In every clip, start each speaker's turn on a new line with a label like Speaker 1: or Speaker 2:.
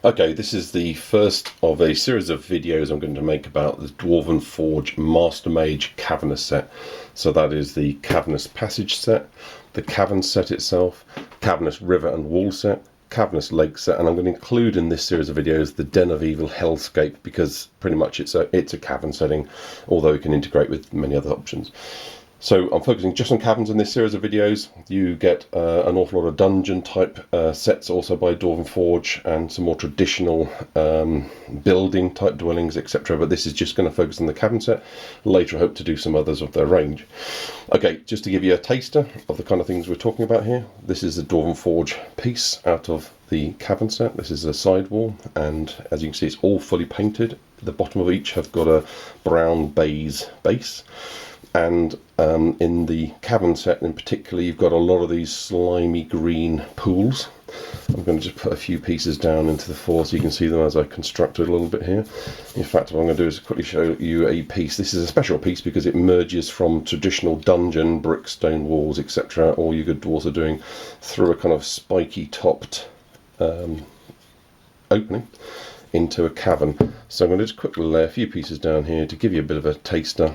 Speaker 1: Okay, this is the first of a series of videos I'm going to make about the Dwarven Forge Master Mage Cavernous set. So that is the Cavernous Passage set, the Cavern set itself, Cavernous River and Wall set, Cavernous Lake set, and I'm going to include in this series of videos the Den of Evil Hellscape, because pretty much it's a cavern setting, although it can integrate with many other options. So I'm focusing just on caverns in this series of videos. You get an awful lot of dungeon type sets also by Dwarven Forge, and some more traditional building type dwellings, etc. But this is just going to focus on the cavern set. Later I hope to do some others of their range. Okay, just to give you a taster of the kind of things we're talking about here. This is the Dwarven Forge piece out of the cavern set. This is a sidewall, and as you can see it's all fully painted. The bottom of each has got a brown baize base. And in the cavern set in particular, you've got a lot of these slimy green pools. I'm going to just put a few pieces down into the floor so you can see them as I construct it a little bit here. In fact, what I'm going to do is quickly show you a piece. This is a special piece because it merges from traditional dungeon, brick, stone walls, etc. All you good dwarves are doing through a kind of spiky topped opening into a cavern. So I'm going to just quickly lay a few pieces down here to give you a bit of a taster,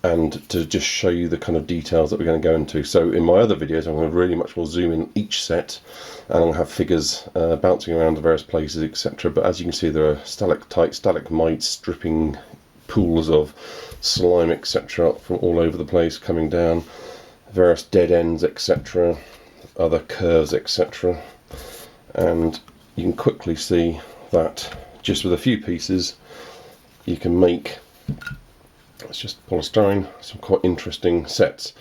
Speaker 1: and to just show you the kind of details that we're going to go into. So in my other videos I'm going to really much more zoom in each set, and I'll have figures bouncing around the various places, etc. But as you can see, there are stalactites, stalagmites, dripping pools of slime, etc. from all over the place coming down, various dead ends, etc. other curves, etc. And you can quickly see that just with a few pieces you can make, it's just polystyrene, some quite interesting sets.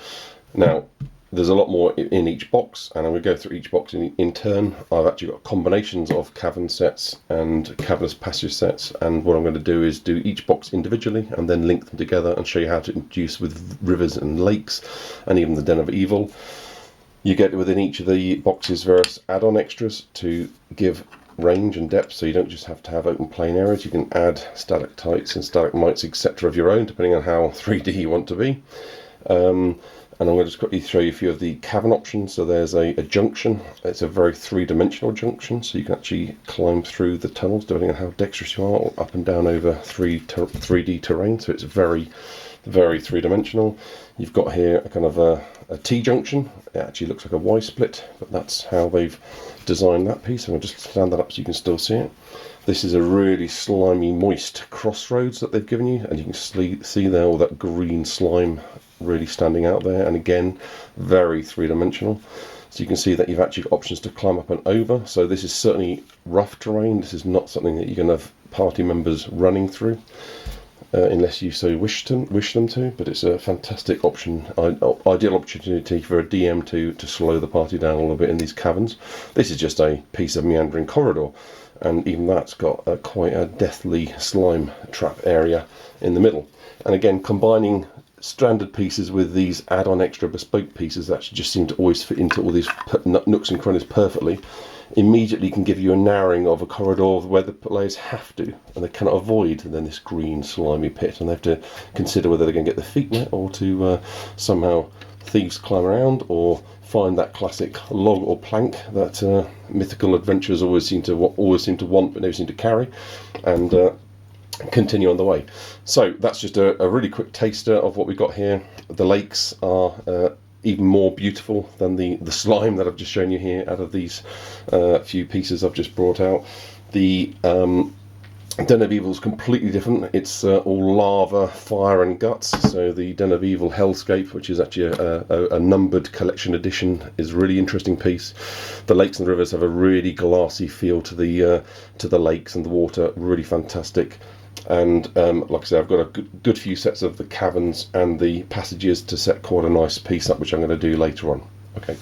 Speaker 1: Now there's a lot more in each box, and I'm going to go through each box in turn. I've actually got combinations of cavern sets and cavernous passage sets, and what I'm going to do is do each box individually and then link them together and show you how to introduce with rivers and lakes and even the Den of Evil. You get within each of the boxes various add-on extras to give range and depth, so you don't just have to have open plain areas. You can add stalactites and stalagmites, etc. of your own, depending on how 3D you want to be. And I'm going to just quickly show you a few of the cavern options. So there's a junction. It's a very three-dimensional junction, so you can actually climb through the tunnels depending on how dexterous you are, or up and down over 3D terrain. So it's very three-dimensional. You've got here a kind of a T-junction. It actually looks like a Y-split, but that's how they've designed that piece. I'm going to just stand that up so you can still see it. This is a really slimy, moist crossroads that they've given you, and you can see there all that green slime really standing out there, and again, very three-dimensional. So you can see that you've actually got options to climb up and over. So this is certainly rough terrain. This is not something that you're going to have party members running through. Unless you so wish them to, but it's a fantastic option, ideal opportunity for a DM to slow the party down a little bit in these caverns. This is just a piece of meandering corridor, and even that's got quite a deathly slime trap area in the middle. And again, combining standard pieces with these add-on extra bespoke pieces that just seem to always fit into all these nooks and crannies perfectly, immediately can give you a narrowing of a corridor where the players have to, and they cannot avoid then this green slimy pit, and they have to consider whether they're going to get their feet wet, or to somehow thieves climb around, or find that classic log or plank that mythical adventurers always seem to want but never seem to carry, and continue on the way. So that's just a really quick taster of what we've got here. The lakes are even more beautiful than the slime that I've just shown you here out of these few pieces I've just brought out. The Den of Evil is completely different. It's all lava, fire and guts. So the Den of Evil Hellscape, which is actually a numbered collection edition, is a really interesting piece. The lakes and the rivers have a really glassy feel to the lakes and the water, really fantastic. And like I say, I've got a good few sets of the caverns and the passages to set quite a nice piece up, which I'm going to do later on. Okay.